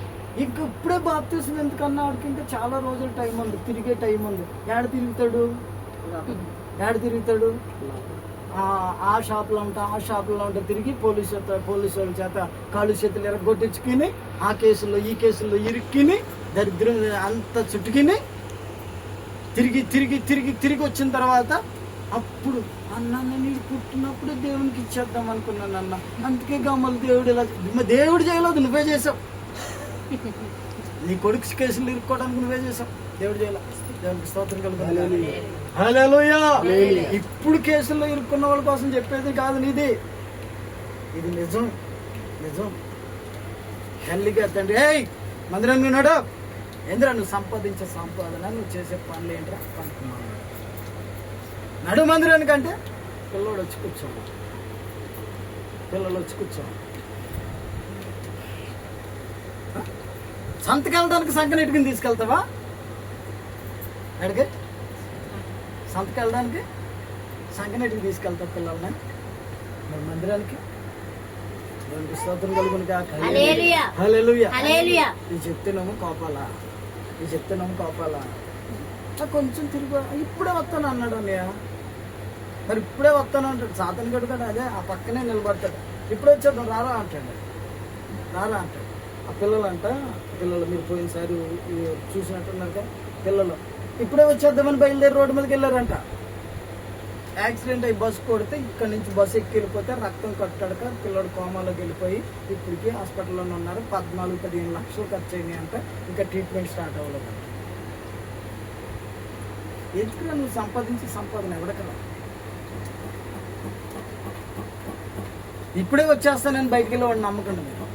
ఇప్పుడే బాప్తీసం ఎందుకన్నా, వాడికి ఇంకా చాలా రోజులు టైం ఉంది, తిరిగే టైం ఉంది. ఏడ తిరుగుతాడు, ఆ షాప్లో ఉంటా తిరిగి పోలీసు వాళ్ళ చేత కాళ్ళు చేతులు ఎరగొట్టించుకుని ఆ కేసుల్లో ఈ కేసుల్లో ఇరుక్కుని దరిద్రం అంతా చుట్టుకుని తిరిగి వచ్చిన తర్వాత అప్పుడు అన్న నేను పుట్టినప్పుడు దేవునికి ఇచ్చేద్దాం అనుకున్నాను అన్న, అందుకే గమ్మలు దేవుడు చేయలేదు, నువ్వే చేసావు. నీ కొడుకు కేసులు ఇరుక్కోవడానికి నువ్వే చేసావు, దేవుడు చేయలేదు. దేవునికి స్తోత్రం కలుగును. హల్లెలూయా. ఇప్పుడు కేసుల్లో ఇరుక్కున్న వాళ్ళ కోసం చెప్పేది కాదు నీది, ఇది నిజం. తల్లిగా తండ్రి, ఏయ్ మందిరం ఉన్నాడు ఏంద్రా, నువ్వు సంపాదించే సంపాదన, నువ్వు చేసే పనులు ఏంట్రా అనుకున్నాను. నడు మందిరానికంటే పిల్లలు వచ్చి కూర్చోండి. సంతకెళ్ళడానికి సంకనెట్టుకుని తీసుకెళ్తావా? అడిగే సంతకెళ్ళడానికి సంకనెట్టుకుని తీసుకెళ్తావు పిల్లల్ని మరి మందిరానికి. స్తోత్రం కలుగును గాక. హల్లెలూయా. ఇది చెప్తున్నాము కోపాలా, కొంచెం తిరిగి ఇప్పుడే వస్తాను అన్నాడు అన్నయ్య. మరి ఇప్పుడే వస్తాను అంటాడు. సాతన్ గడు కదా అదే ఆ పక్కనే నిలబడతాడు. ఇప్పుడే వచ్చేద్దాం రారా అంటాడు. రారా అంటాడు. ఆ పిల్లలు మీరు పోయినసారి చూసినట్టున్నారు కదా, పిల్లలు ఇప్పుడే వచ్చేద్దామని బయలుదేరి రోడ్డు మీదకి వెళ్ళారంట. యాక్సిడెంట్ అయ్యి బస్సు కొడితే ఇక్కడ నుంచి బస్సు ఎక్కి వెళ్ళిపోతే రక్తం కట్టడక పిల్లడు కోమాలోకి వెళ్ళిపోయి ఇప్పటికి హాస్పిటల్లోనే ఉన్నారు. 14-15 లక్షలు ఖర్చు అయినాయి అంట. ఇంకా ట్రీట్మెంట్ స్టార్ట్ అవ్వలేదు. ఎందుకురా నువ్వు సంపాదించి సంపాదన ఎవడకరా? ఇప్పుడే వచ్చేస్తానని బయటికి వెళ్ళి వాడు నమ్మకండి. మీరు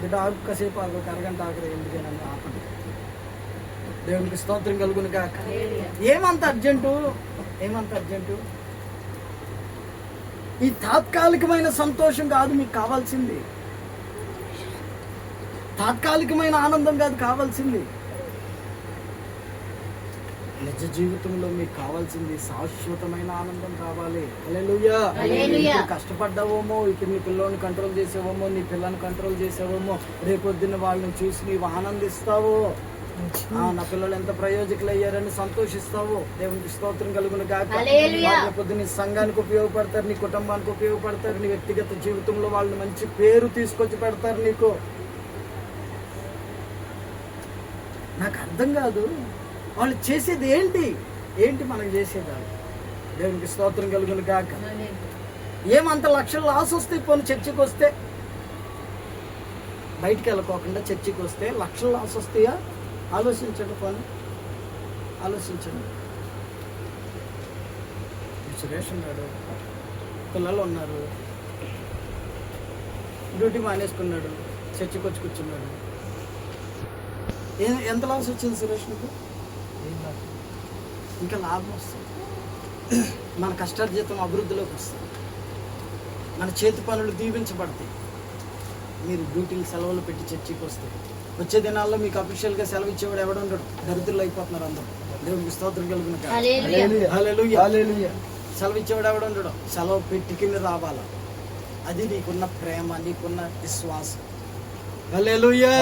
బిడ్డ ఆగు, కాసేపు ఆగు, ఒక అరగంట ఆగురు, ఎందుకైనా ఆపండి. దేవునికి స్తోత్రం కలుగును కాక. ఏమంత అర్జెంటు? ఈ తాత్కాలికమైన సంతోషం కాదు మీకు కావాల్సింది. తాత్కాలికమైన ఆనందం కాదు కావాల్సింది. నిజ జీవితంలో మీకు కావాల్సింది శాశ్వతమైన ఆనందం కావాలి. హల్లెలూయా. కష్టపడ్డావేమో, ఇప్పుడు నీ పిల్లల్ని కంట్రోల్ చేసావేమో, నీ పిల్లని కంట్రోల్ చేసావేమో, రేపొద్దున వాళ్ళని చూసి నీవు ఆనందిస్తావు. నా పిల్లలు ఎంత ప్రయోజకులు అయ్యారని సంతోషిస్తావు. దేవునికి స్తోత్రం కలుగును గాక. రేపొద్దు నీ సంఘానికి ఉపయోగపడతారు, నీ కుటుంబానికి ఉపయోగపడతారు, నీ వ్యక్తిగత జీవితంలో వాళ్ళని మంచి పేరు తీసుకొచ్చి పెడతారు నీకు. నాకు అర్థం కాదు వాళ్ళు చేసేది ఏంటి మనకు చేసేది. దేవునికి స్తోత్రం కలుగును గాక. ఏమంత లక్షలు లాస్ వస్తాయి. పోనీ చర్చికి వస్తే, బయటికి వెళ్ళకోకుండా చర్చికి వస్తే లక్షలు లాస్ వస్తాయా? ఆలోచించండి. పోనీ ఆలోచించండి. సురేష్ ఉన్నాడు, పిల్లలు ఉన్నారు, డ్యూటీ మానేసుకున్నాడు, చర్చికి వచ్చి కూర్చున్నాడు. ఎంత లాస్ వచ్చింది సురేష్ నీకు? ఇంకా లాభం వస్తుంది. మన కష్టార్జితం అభివృద్ధిలోకి వస్తుంది. మన చేతి పనులు దీవించబడతాయి. మీరు డ్యూటీలు సెలవులు పెట్టి చర్చికి వస్తే వచ్చే దినాల్లో మీకు అఫీషియల్గా సెలవు ఇచ్చేవాడు ఎవడు ఉండడు. దరిద్రులు అయిపోతున్నారు అందరూ. దేవునికి స్తోత్రం కలుగును గాక. హల్లెలూయా. సెలవు ఇచ్చేవాడు ఎవడు ఉండడు. సెలవు పెట్టుకుని రావాలా. అది నీకున్న ప్రేమ, నీకున్న విశ్వాసం. హల్లెలూయా.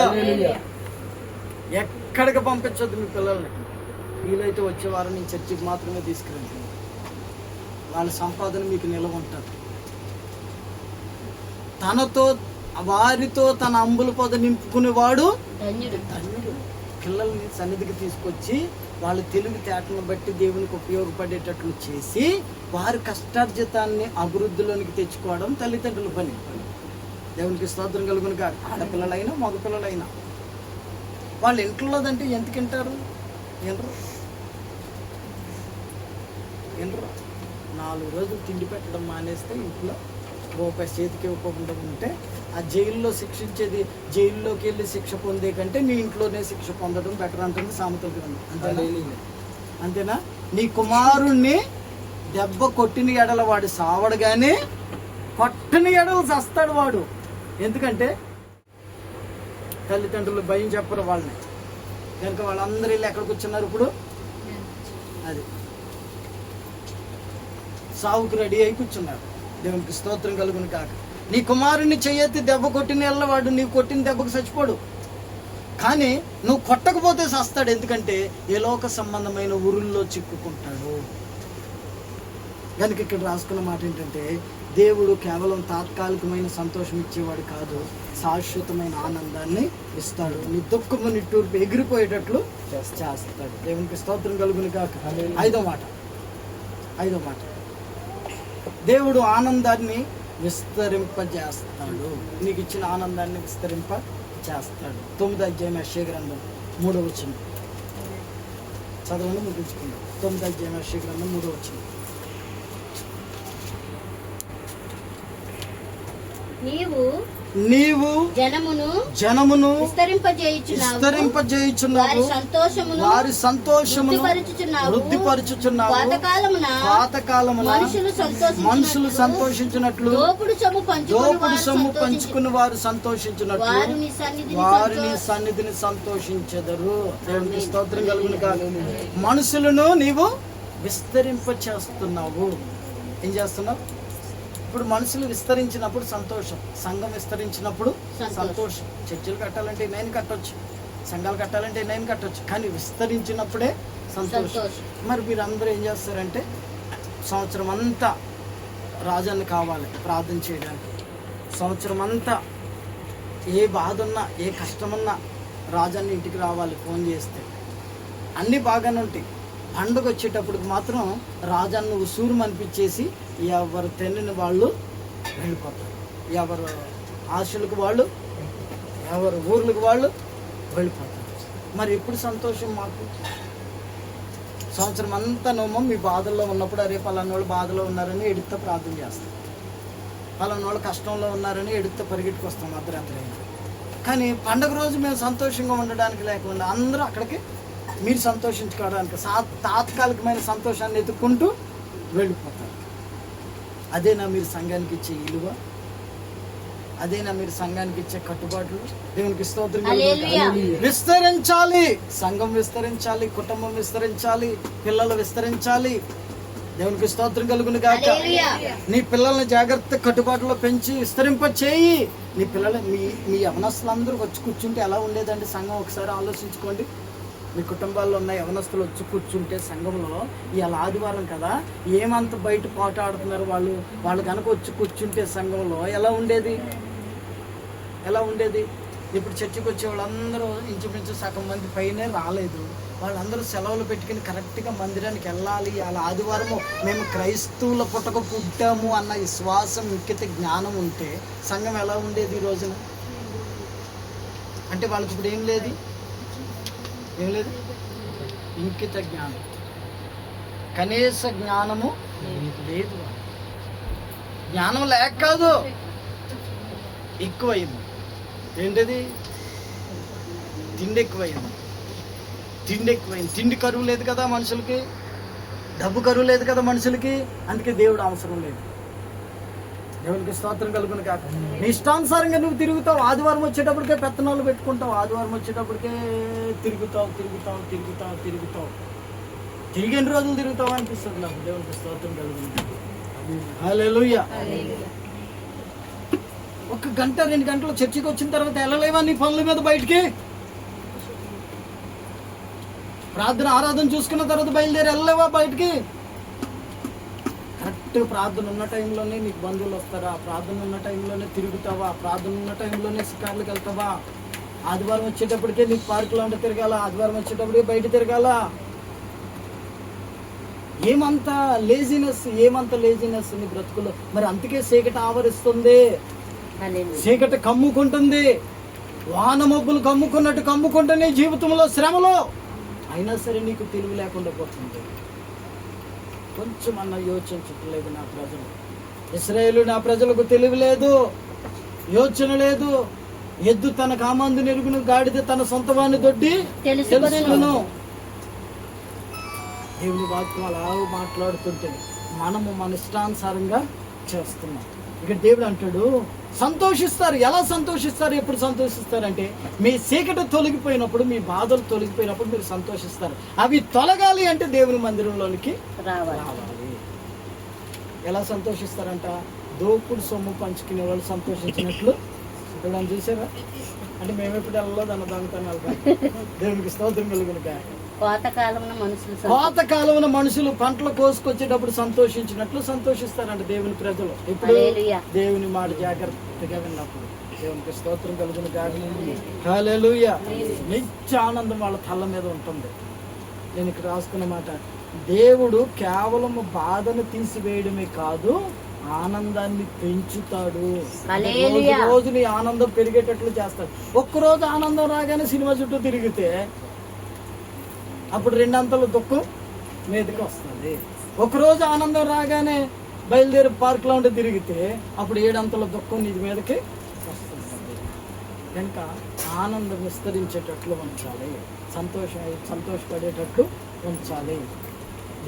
ఎక్కడికి పంపించొద్దు మీ పిల్లల్ని. వీలైతే వచ్చేవారు నీ చర్చికి మాత్రమే తీసుకురండి. వాళ్ళ సంపాదన మీకు నిలవ ఉంటుంది. వారితో తన అంబుల పొద నింపుకునేవాడు ధన్యుడు. పిల్లల్ని సన్నిధికి తీసుకొచ్చి వాళ్ళ తెలివితేటలను బట్టి దేవునికి ఉపయోగపడేటట్లు చేసి వారి కష్టార్జితాన్ని అభివృద్ధిలోనికి తెచ్చుకోవడం తల్లిదండ్రుల పని. దేవునికి స్తోత్రం కలుగును కాదు. ఆడపిల్లలైనా మగపిల్లలైనా వాళ్ళ ఇంట్లోదంటే ఎందుకు వింటారు? వినరు. 4 రోజులు తిండి పెట్టడం మానేస్తే ఇంట్లో రూపాయి చేతికి ఇవ్వకుండా ఉంటే ఆ జైల్లో శిక్షించేది, జైల్లోకి వెళ్ళి శిక్ష పొందే కంటే నీ ఇంట్లోనే శిక్ష పొందడం బెటర్ అంటుంది సామెతల గ్రంథం. అంతేనా? నీ కుమారుణ్ణి దెబ్బ కొట్టిన ఎడల వాడు సావడు, కానీ కొట్టని ఎడలు చస్తాడు వాడు. ఎందుకంటే తల్లిదండ్రులు భయం చెప్పరు వాళ్ళని. కనుక వాళ్ళందరూ వెళ్ళి ఎక్కడ కూర్చున్నారు ఇప్పుడు? అది సావుకు రెడీ అయి కూర్చున్నారు. దేవునికి స్తోత్రం కలుగును కాక. నీ కుమారుని చెయ్యెత్తి దెబ్బ కొట్టిన ఎల్లవాడు నీవు కొట్టిన దెబ్బకు చచ్చిపోడు, కానీ నువ్వు కొట్టకపోతే చస్తాడు. ఎందుకంటే ఏ లోక సంబంధమైన ఊరుల్లో చిక్కుకుంటాడు. కనుక ఇక్కడ రాసుకున్న మాట ఏంటంటే, దేవుడు కేవలం తాత్కాలికమైన సంతోషం ఇచ్చేవాడు కాదు, శాశ్వతమైన ఆనందాన్ని ఇస్తాడు. నీ దుఃఖము నిట్టూర్పు ఎగిరిపోయేటట్లు చేస్తాడు. దేవునికి స్తోత్రం కలుగును కాక. ఐదో మాట, దేవుడు ఆనందాన్ని విస్తరింపజేస్తాడు. నీకు ఇచ్చిన ఆనందాన్ని విస్తరింపజేస్తాడు. 9వ అధ్యాయం యెషయా గ్రంథం 3వ వచనం చదవండి, ముగించుకుందాం. 9వ అధ్యాయం యెషయా గ్రంథం 3వ వచనం. నీవు జనమును విస్తరింపజేయుచున్నావు, వారి సంతోషమును వృద్ధిపరచుచున్నావు. పాతకాలమున మనుషులు సంతోషించినట్లు, దోపుడు సొమ్ము పంచుకుని వారు సంతోషించినట్లు వారు నీ సన్నిధిని సంతోషించెదరు. దేవునికి స్తోత్రం కలుగును కాక. మనుషులను నీవు విస్తరింపచేస్తున్నావు. ఏం చేస్తున్నావు? ఇప్పుడు మనుషులు విస్తరించినప్పుడు సంతోషం, సంఘం విస్తరించినప్పుడు సంతోషం. చర్చిలు కట్టాలంటే నేను కట్టొచ్చు, సంఘాలు కట్టాలంటే ఎన్నైనా కట్టొచ్చు, కానీ విస్తరించినప్పుడే సంతోషం. మరి మీరు అందరూ ఏం చేస్తారంటే సంవత్సరం అంతా రాజాన్ని కావాలి ప్రార్థన చేయడానికి, సంవత్సరం అంతా ఏ బాధ ఉన్నా ఏ కష్టమున్నా రాజాన్ని ఇంటికి రావాలి ఫోన్ చేస్తే, అన్నీ బాగానే ఉంటాయి. పండుగ వచ్చేటప్పటికి మాత్రం రాజాన్ని ఉసూరు అనిపించేసి ఎవరు తినని వాళ్ళు వెళ్ళిపోతారు, ఎవరు ఆశలకు వాళ్ళు, ఎవరు ఊర్లకు వాళ్ళు వెళ్ళిపోతారు. మరి ఎప్పుడు సంతోషం మాకు? సంవత్సరం అంతా నోమం మీ బాధల్లో ఉన్నప్పుడు అరే పలానా వాళ్ళు బాధలో ఉన్నారని ఎడుతో ప్రార్థన చేస్తాం, పలానా వాళ్ళు కష్టంలో ఉన్నారని ఎడుతో పరిగెట్టుకొస్తాం అర్ధరాత్రి అయినా. కానీ పండగ రోజు మేము సంతోషంగా ఉండడానికి లేకుండా అందరూ అక్కడికి మీరు సంతోషించుకోవడానికి తాత్కాలికమైన సంతోషాన్ని ఎత్తుక్కుంటూ వెళ్ళిపోతారు. అదేనా మీరు సంఘానికి ఇచ్చే విలువ? అదేనా మీరు సంఘానికి ఇచ్చే కట్టుబాట్లు? దేవునికి స్తోత్రం. విస్తరించాలి, సంఘం విస్తరించాలి, కుటుంబం విస్తరించాలి, పిల్లలు విస్తరించాలి. దేవునికి స్తోత్రం కలుగును గాక. నీ పిల్లల్ని జాగ్రత్త కట్టుబాటులో పెంచి విస్తరింప చేయి. నీ పిల్లలు మీ యవనస్తులందరూ వచ్చి కూర్చుంటే ఎలా ఉండేదండి సంఘం? ఒకసారి ఆలోచించుకోండి. మీ కుటుంబాల్లో ఉన్న యవనస్తులు వచ్చి కూర్చుంటే సంఘంలో ఇవాళ ఆదివారం కదా, ఏమంత బయట పాట ఆడుతున్నారు వాళ్ళు కనుక వచ్చి కూర్చుంటే సంఘంలో ఎలా ఉండేది? ఇప్పుడు చర్చికి వచ్చే వాళ్ళందరూ ఇంచుమించు సగం మంది పైనే రాలేదు. వాళ్ళందరూ సెలవులు పెట్టుకుని కరెక్ట్గా మందిరానికి వెళ్ళాలి. అలా ఆదివారము మేము క్రైస్తవుల పుట్టక పుట్టాము అన్న విశ్వాసం, ముఖ్యత, జ్ఞానం ఉంటే సంఘం ఎలా ఉండేది ఈ రోజున? అంటే వాళ్ళకి ఇప్పుడు ఏం లేదు, ఇంకిత జ్ఞానం, కనీస జ్ఞానము లేదు. జ్ఞానం లేక కాదు, ఎక్కువైంది. ఏంటది? తిండి ఎక్కువైంది. తిండి కరువు లేదు కదా మనుషులకి, డబ్బు కరువు లేదు కదా మనుషులకి, అందుకే దేవుడు అవసరం లేదు. దేవునికి స్తోత్రం కలుగును కాక. నీ ఇష్టానుసారంగా నువ్వు తిరుగుతావు. ఆదివారం వచ్చేటప్పటికే పెత్తనాలు పెట్టుకుంటావు, ఆదివారం వచ్చేటప్పటికే తిరుగుతావు. తిరిగి ఎన్ని రోజులు తిరుగుతావు అనిపిస్తుంది నాకు. దేవునికి స్తోత్రం కలుగును కాక. హల్లెలూయా. 1 గంట 2 గంటలు చర్చికి వచ్చిన తర్వాత వెళ్ళలేవా నీ పనుల మీద బయటికి? ప్రార్థన ఆరాధన చూసుకున్న తర్వాత బయలుదేరి వెళ్ళలేవా బయటికి? కరెక్ట్ ప్రార్థన ఉన్న టైంలోనే నీకు బంధువులు వస్తారా? ప్రార్థన ఉన్న టైంలోనే తిరుగుతావా? ప్రార్థన ఉన్న టైంలోనే షికార్లకు వెళ్తావా? ఆదివారం వచ్చేటప్పటికే నీకు పార్కులో ఉంటే తిరగాల, ఆదివారం వచ్చేటప్పటికే బయట తిరగాల. ఏమంత లేజినెస్ నీ బ్రతుకులో. మరి అందుకే చీకటి ఆవరిస్తుంది, చీకటి కమ్ముకుంటుంది, వాన మబ్బులు కమ్ముకున్నట్టు కమ్ముకుంటుంది జీవితంలో, శ్రమలో. అయినా సరే నీకు తెలివి లేకుండా పోతుంది. కొంచెం అన్న యోచించట్లేదు నా ప్రజలు. ఇశ్రాయేలు నా ప్రజలకు తెలివి లేదు, యోచన లేదు. ఎద్దు తన కామందు నెరుగును, గాడిద తన సొంత వాడిని దొడ్డి తెలుసుకును. దేవుని వాక్యం అలా మాట్లాడుతుంటే మనము మన ఇష్టానుసారంగా చేస్తున్నాం. ఇక దేవుడు అంటాడు సంతోషిస్తారు. ఎలా సంతోషిస్తారు? ఎప్పుడు సంతోషిస్తారంటే మీ చీకటి తొలగిపోయినప్పుడు, మీ బాధలు తొలగిపోయినప్పుడు మీరు సంతోషిస్తారు. అవి తొలగాలి అంటే దేవుని మందిరంలోనికి రావాలి. ఎలా సంతోషిస్తారంట? దోపుడు సొమ్ము పంచుకునే వాళ్ళు సంతోషించినట్లు. ఇప్పుడు అని చూసారా? అంటే మేము ఎప్పుడు వెళ్ళలేదు అన్న దానితోనే వెళ్తాం. దేవునికి స్తోత్రం కలుగునుక. పాతకాలమున మనుషులు పంటలు కోసుకొచ్చేటప్పుడు సంతోషించినట్లు సంతోషిస్తారంట దేవుని ప్రజలు. ఇప్పుడు దేవుని మాట జాగ్రత్తగా విన్నప్పుడు. దేవునికి స్తోత్రం కలుగును గాక. హల్లెలూయా. నిత్య ఆనందం వాళ్ళ తల మీద ఉంటుంది. నేను ఇక్కడ రాసుకున్న మాట, దేవుడు కేవలం బాధను తీసివేయడమే కాదు, ఆనందాన్ని పెంచుతాడు. రోజు నీ ఆనందం పెరిగేటట్లు చేస్తాడు. ఒక్కరోజు ఆనందం రాగానే సినిమా చుట్టూ తిరిగితే అప్పుడు 2 అంతలు దుఃఖం మీదకి వస్తుంది. ఒకరోజు ఆనందం రాగానే బయలుదేరి పార్క్లో ఉండి తిరిగితే అప్పుడు 7 అంతల దుఃఖం నీ మీదకి వస్తుంది. కనుక ఆనందం విస్తరించేటట్లు ఉంచాలి, సంతోషపడేటట్లు ఉంచాలి.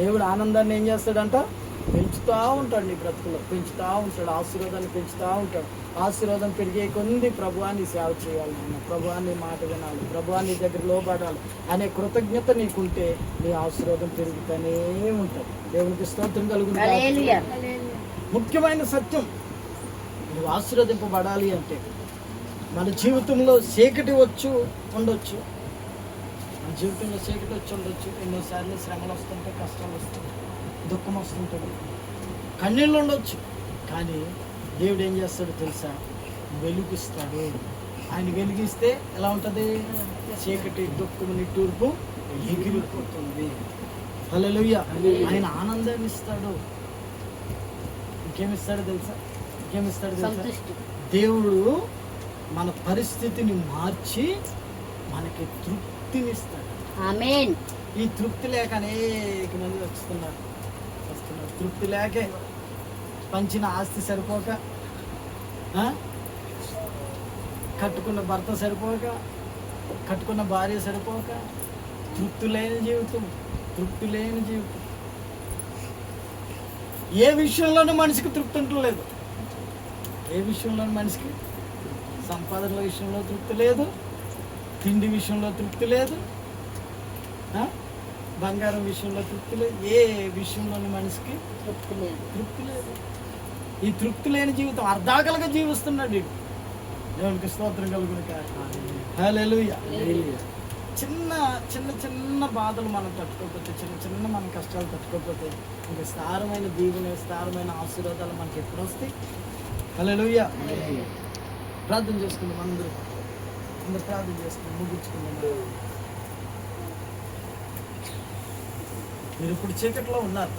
దేవుడు ఆనందాన్ని ఏం చేస్తాడంట? పెంచుతూ ఉంటాడు. నీ బ్రతుకులో పెంచుతూ ఉంటాడు, ఆశీర్వాదాన్ని పెంచుతూ ఉంటాడు. ఆశీర్వాదం పెరిగే కొంది ప్రభువాన్ని సేవ చేయాలి, ప్రభువాన్ని మాట వినాలి, ప్రభువాన్ని దగ్గర లోబడాలి అనే కృతజ్ఞత నీకుంటే నీ ఆశీర్వాదం పెరుగుతూనే ఉంటుంది. దేవునికి స్తోత్రం కలుగుతుంది. ముఖ్యమైన సత్యం, నువ్వు ఆశీర్వదింపబడాలి అంటే మన జీవితంలో చీకటి ఉండొచ్చు, మన జీవితంలో చీకటి వచ్చి ఉండొచ్చు, ఎన్నోసార్లు శ్రమలు వస్తుంటాయి, కష్టాలు వస్తుంటాయి, దుఃఖం వస్తుంటుంది, కన్నీళ్ళు ఉండొచ్చు. కానీ దేవుడు ఏం చేస్తాడో తెలుసా? వెలుగిస్తాడు. ఆయన వెలిగిస్తే ఎలా ఉంటుంది? చీకటి, దుఃఖము, నిట్టూర్పు ఎగిరిపోతుంది. హల్లెలూయా. ఆయన ఆనందాన్ని ఇస్తాడు. ఇంకేమిస్తాడు తెలుసా? సంతృష్టి. దేవుడు మన పరిస్థితిని మార్చి మనకి తృప్తినిస్తాడు. ఆమేన్. ఈ తృప్తి లేక అనేక మంది వస్తున్నారు. తృప్తి లేకే పంచిన ఆస్తి సరిపోక, కట్టుకున్న భర్త సరిపోక, కట్టుకున్న భార్య సరిపోక, తృప్తి లేని జీవితం. ఏ విషయంలోనూ మనిషికి తృప్తి ఉండలేదు. ఏ విషయంలోనూ మనిషికి సంపాదనల విషయంలో తృప్తి లేదు, తిండి విషయంలో తృప్తి లేదు, బంగారం విషయంలో తృప్తి లేదు. ఏ విషయంలోనూ మనిషికి తృప్తి లేదు. ఈ తృప్తి లేని జీవితం అర్ధాకలుగా జీవిస్తున్నాడు వీడు. దేవునికి స్తోత్రం కలుగును కాక. హల్లెలూయా. చిన్న చిన్న చిన్న బాధలు మనం తట్టుకోకపోతే, చిన్న చిన్న మన కష్టాలు తట్టుకోకపోతే, ఇంకా విస్తారమైన దీవెన, విస్తారమైన ఆశీర్వాదాలు మనకి ఎప్పుడు వస్తాయి? హల్లెలూయా. ప్రార్థన చేసుకుందాం. అందరూ ప్రార్థన చేసుకుందాం, ముగించుకుందాం. మీరు ఇప్పుడు చీకట్లో ఉన్నారు.